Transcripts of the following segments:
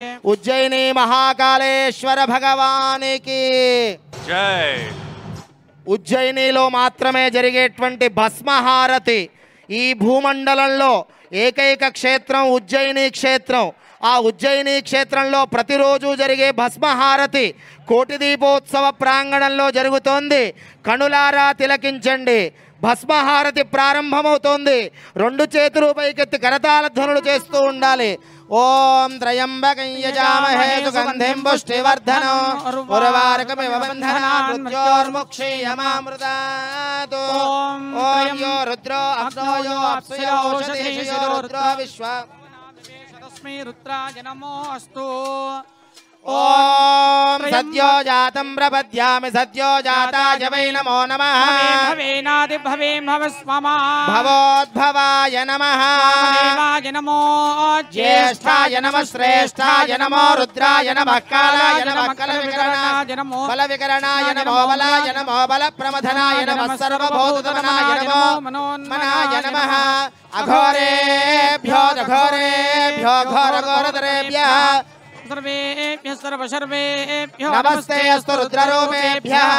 ఉజ్జయిని మహాకాళేశ్వర భగవానికి జై. ఉజ్జయినిలో మాత్రమే జరిగేటువంటి భస్మహారతి ఈ భూమండలంలో ఏకైక క్షేత్రం ఉజ్జయిని క్షేత్రం. ఆ ఉజ్జయిని క్షేత్రంలో ప్రతిరోజు జరిగే భస్మహారతి కోటి దీపోత్సవ ప్రాంగణంలో జరుగుతోంది. కనులారా తిలకించండి. భస్మహారతి ప్రారంభమవుతోంది. రెండు చేతులు పైకెత్తి కరతాళ ధ్వనులు చేస్తూ ఉండాలి. ఓం త్రయంబకం యజామహే సుగంధిం పుష్టివర్ధనం ఉర్వారుకమివ బంధనాన్ మృత్యోర్ముక్షీయమామృతాత్. ఓం యో రుద్రో అప్సో యో అప్సయో ఓషధీషయో రుద్రో విశ్వ తస్మై రుద్రాయ నమోస్తు. ఓం సద్యో జాతం ప్రపద్యామి సద్యో జాతాయ వై నమో నమః. భవేనాది భవేం భవస్మమా భవోద్భవాయ నమః. దేవాయ నమో జ్యేష్ఠాయ నమః శ్రేష్ఠాయ నమో రుద్రాయ నమః కాలాయ నమః కలవికరణాయ నమో బలవికరణాయ నమో బలాయ నమో బలప్రమథనాయ నమః సర్వభూతమనాయ నమో మనాయ నమః. అఘోరేభ్యో ఘోరేభ్యో ఘోరఘోరతరేభ్యః సర్వేభ్యః సర్వసర్వేభ్యో నమస్తే అస్తు రుద్రరూపేభ్యః.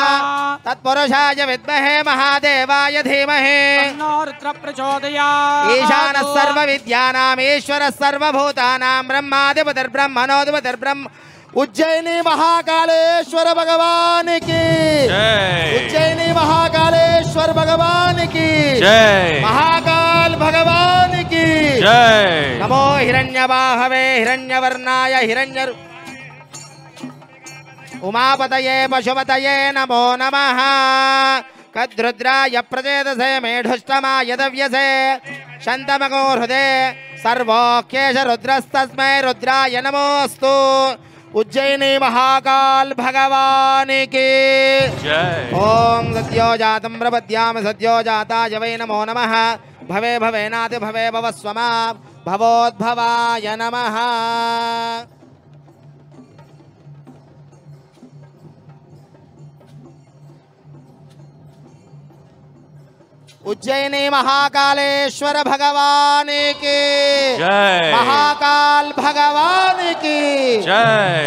తత్పురుషాయ విద్మహే మహాదేవాయ ధీమహి తన్నో రుద్ర ప్రచోదయాత్. ఈశానః సర్వవిద్యానాం ఈశ్వరః సర్వభూతానాం బ్రహ్మాధిపతిర్బ్రహ్మణోధిపతిర్బ్రహ్మ. ఉజ్జయిని మహాకాళేశ్వర భగవానికి ఉజ్జయిని మహాకాళేశ్వర భగవానికి మహాకాల్ భగవానికి నమో హిరణ్యబాహవే హిరణ్యవర్ణాయ హిరణ్య ఉమాపతయే పశుపతయే నమో నమః. కద్రుద్రాయ ప్రచేదసే మేఢుష్టమాయ దవ్యసే శంతమగో హృదే సర్వోఖ్యేష రుద్రస్తస్మై రుద్రాయ నమోస్తు. ఉజ్జయిని మహాకాల్ భగవానికి ఓం సద్యో జాతం ప్రపద్యామి సద్యో జాతాయ వై నమో నమః. భవే భవేనాతి భవే భవస్వమా భవోద్భవాయ నమః. ఉజ్జయిని మహాకాళేశ్వర భగవానికి మహాకాల్ భగవానికి జై.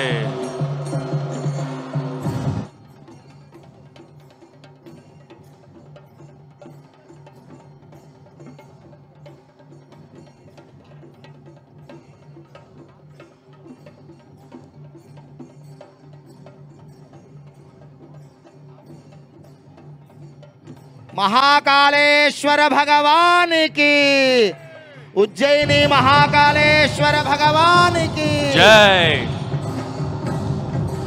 మహాకాళేశ్వర భగవానికి ఉజ్జయిని మహాకాళేశ్వర భగవానికి జై.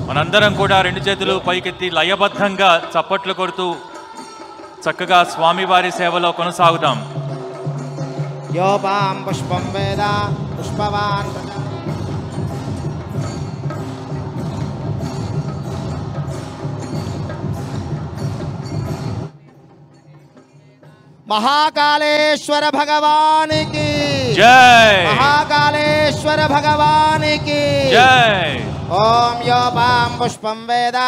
మనందరం కూడా రెండు చేతులు పైకెత్తి లయబద్ధంగా చప్పట్లు కొడుతూ చక్కగా స్వామివారి సేవలో కొనసాగుదాం. యోపాం పుష్పం వేద పుష్పవాన్ మహాకాళేశ్వర భగవానికి జై. మహాకాళేశ్వర భగవానికి జై. ఓం యోపాం పుష్పం వేద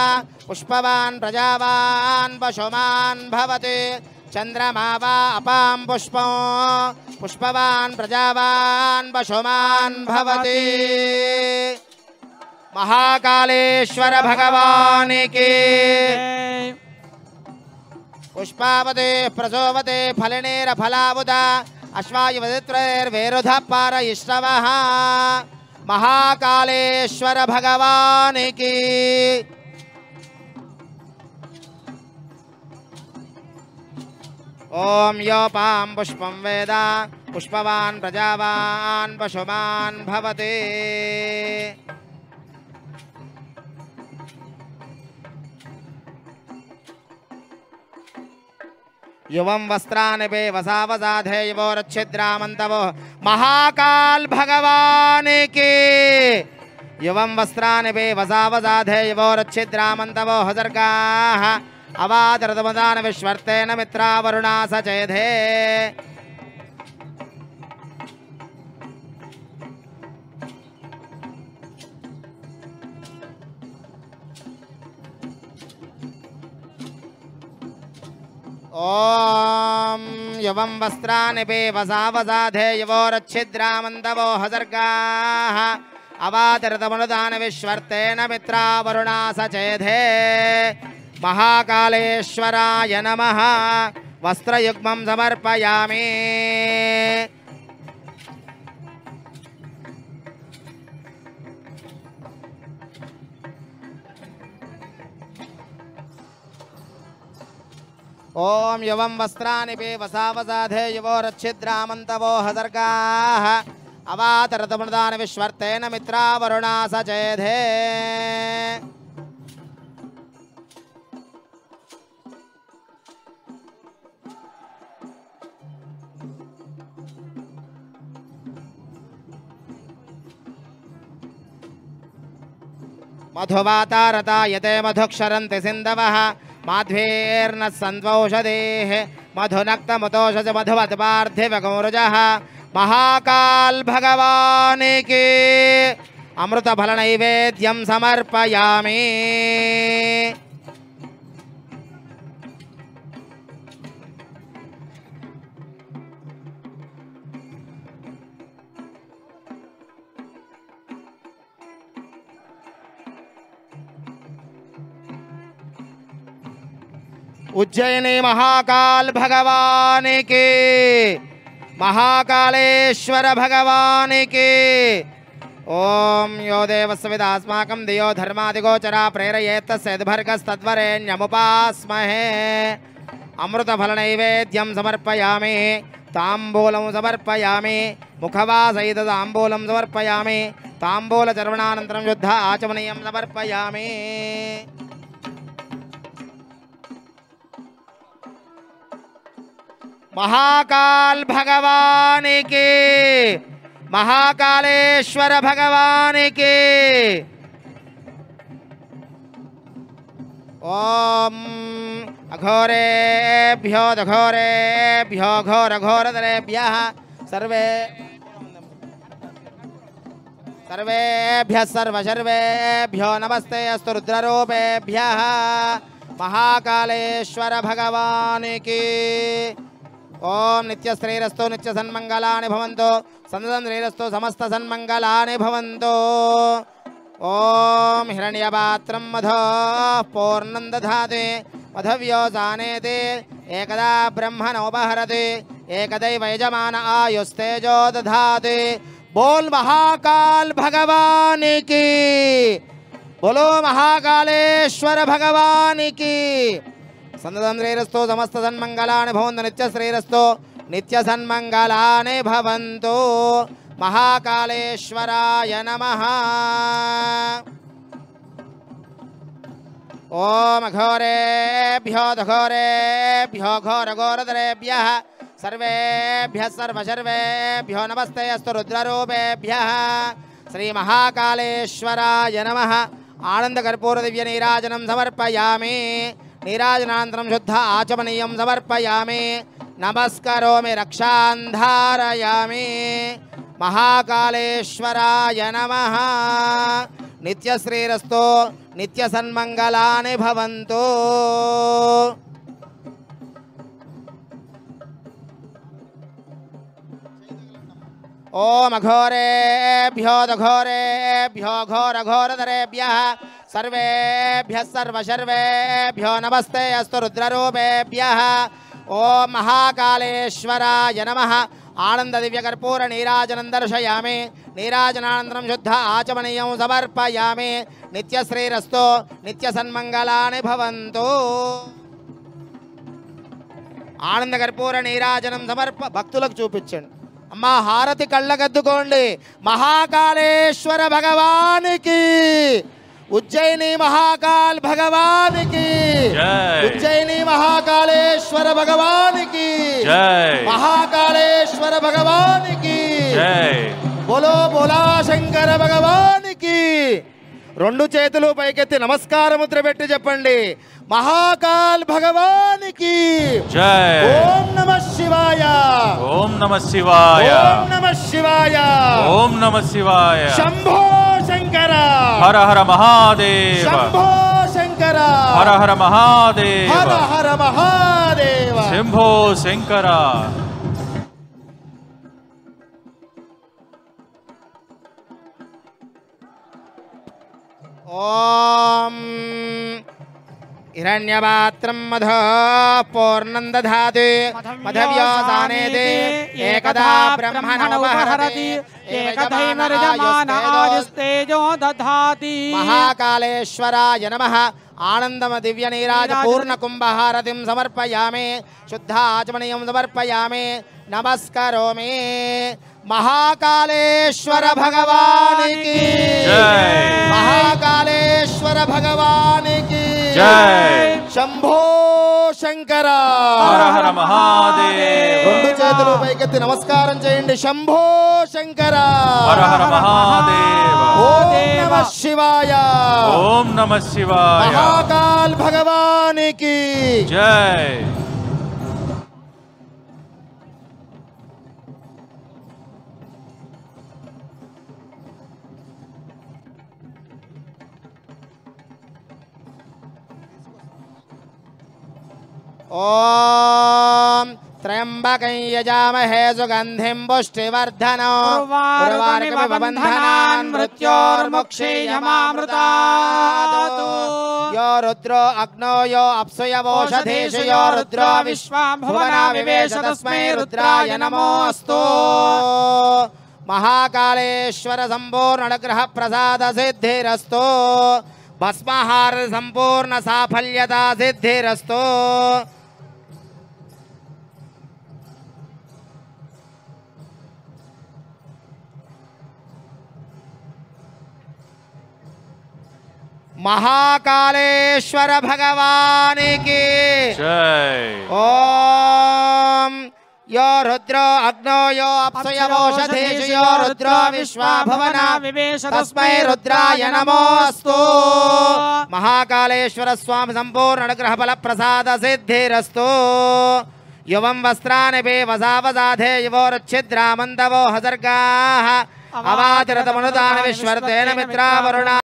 పుష్పవాన్ ప్రజావాన్ పశుమాన్ భవతి చంద్రమా వా అపాం పుష్పం పుష్పవాన్ ప్రజావాన్ పశుమాన్ భవతి. మహాకాళేశ్వర భగవానికి పుష్పావతే ప్రసోవతే ఫలినేర ఫలావుద అశ్వాయువదిత్రైర్వేరుధ పారయిష్టవః. మహాకాళేశ్వర భగవానికి ఓం యోపాం పుష్పం వేద పుష్పవాన్ ప్రజావాన్ పశుమాన్ భవతి. యువం వస్త్రాని పే వసావసాధే యువోరచ్ఛిద్రామంతవో మహాకాల్ భగవానికి యువం వస్త్రాని పే వసావసాధే యువోరచ్ఛిద్రామంతవో హసర్గాః అవాదరతమదాన విశ్వర్తేన మిత్రావరుణా సచేధే. ఓం యువం వస్త్రాని పే వసావసాధే యువోరచ్ఛిద్రామంతవో హసర్గాః अवातिरतमनुदान विश्वर्तेन मित्रा वरुणा सचेधे महाकालेश्वराय नमः वस्त्रयुग्मं समर्पयामि ओम युवं वस्त्राणि पे वसावसाधे युवोरच्छिद्रामन्तवो हसर्गाः अवातरतमनुदान विश्वर्तेन मित्रा वरुणा सचेधे मधुवातारता यते मधुक्षरन्ति सिन्धवः माध्वेर्न सन्त्वौषधेः मधुनक्तमुतोषज मधुवत्पार्थिवगौरजः महाकाल भगवान के अमृत फल नैवेद्यं समर्पयामि उज्जैनी महाकाल भगवान के महाकालेश्वर भगवान के ओम यो देवस्विदास्माकं दियो धर्मादिगोचरा प्रेरयेत् तस्यद्भर्गस्तद्वरेण्यमुपास्महे अमृतफलनैवेद्यं समर्पयामि ताम्बूलं समर्पयामि मुखवासहित ताम्बूलं समर्पयामि ताम्बूलचर्वणानन्तरं शुद्ध आचमनीयं समर्पयामि महाकाल भगवान के महाकालेश्वर भगवान के ओम अघोरेभ्यो दघोरेभ्यो घोरघोरधरेभ्यः सर्वेभ्यः सर्वशर्वेभ्यो नमस्ते अस्तु रुद्ररूपेभ्यः महाकालेश्वर भगवान की ओम नित्य श्रीरस्तु नित्य सन्मंगलानि भवन्तु सन्दतं श्रीरस्तु समस्त सन्मंगलानि भवन्तु ओम हिरण्यपात्रं मधो पूर्णं दधाति मधव्योसानेति एकदा ब्रह्मणोपहरति एकदैव यजमान आयुस्तेजो दधाति बोल महाकाल भगवान की बोलो महाकालेश्वर भगवान की सन्दतं श्रीरस्तु समस्त सन्मंगलानि भवन्तु नित्य श्रीरस्तु नित्य सन्मंगलानि भवन्तु महाकालेश्वराय नमः ओम घोरेभ्यो दघोरेभ्यो घोरघोरधरेभ्यः सर्वेभ्यः सर्वशर्वेभ्यो नमस्ते अस्तु रुद्ररूपेभ्यः श्री महाकालेश्वराय नमः आनंद कर्पूर दिव्य नीराजनं समर्पयामि नीराजनानन्तरं शुद्ध आचमनीयं समर्पयामि नमस्करोमि रक्षां धारयामि महाकालेश्वराय नमः नित्यश्रीरस्तु नित्यसन्मङ्गलानि भवन्तु ओम अघोरेभ्यो दघोरेभ्यो घोरघोरधरेभ्यः सर्वेभ्यः सर्वशर्वेभ्यो नमस्ते अस्तु रुद्ररूपेभ्यः ओम महाकालेश्वराय नमः आनंद दिव्य कर्पूर नीराजनं दर्शयामि नीराजनानन्तरं शुद्ध आचमनीयं समर्पयामि नित्यश्रीरस्तु नित्यसन्मङ्गलानि भवन्तु आनंद कर्पूर नीराजनं समर्प भक्तुలకు చూపించండి अम्मा हारति कళ్ళగద్దుకోండి महाकालेश्वर भगवान की उज्जैनी महाकाल भगवान की उज्जैनी महाकालेश्वर भगवान की महाकालेश्वर भगवान की बोलो बोला शंकर भगवान की రెండు చేతులు పైకెత్తి నమస్కార ముద్ర పెట్టి చెప్పండి महाकाल भगवान की जय ओम नमः शिवाय ओम नमः शिवाय ओम नमः शिवाय ओम नमः शिवाय शंभो शंकर हर हर महादेव शंभो शंकर हर हर महादेव हर हर महादेव शंभो शंकर ఓం हिरण्यपात्रं मधो पूर्णं दधाति मधव्योसानेति एकदा ब्रह्मणोपहरति एकदैर्यमानादिस्तेजो दधाति महाकालेश्वराय नमः आनंदम दिव्य नीराज पूर्ण कुंभहारतिं समर्पयामि शुद्धाचमनीयं समर्पयामि नमस्करोमि महाकालेश्वर भगवान की जय। महाकालेश्वर भगवान की जय। शंभो शंकर हर हर महादेव రెండు చేతులు పైకెత్తి నమస్కారం చేయండి శంభో శంకర हर हर महादेव ఓం నమః శివాయ ओम नमः शिवाय महाकाल भगवान की जय ओम त्र्यंबकं यजामहे सुगंधिं पुष्टिवर्धनम् उर्वारुकमिव बन्धनान् मृत्योर्मुक्षीयमामृतात् यो रुद्रो अग्नो यो अप्सुयवोषधीषु यो रुद्रो विश्वाभुवना विवेश तस्मै रुद्राय नमोऽस्तु महाकालेश्वर संपूर्ण अनुग्रह प्रसाद सिद्धिरस्तु भस्माहार संपूर्ण साफल्यता सिद्धिरस्तु महाकालेश्वर भगवान की जय ओम यो रुद्रो अग्नो यो अप्सुयवोषधीषु यो रुद्रो विश्वाभुवना विवेश तस्मै रुद्राय नमोऽस्तु महाकालेश्वर स्वामी संपूर्ण अनुग्रह बल प्रसाद सिद्धिरस्तु युवं वस्त्राणि बेवसावसाधे युवोरच्छिद्रामन्दवो हसर्गाः अवातिरतमनुदान विश्वर्तेन मित्रावरुणा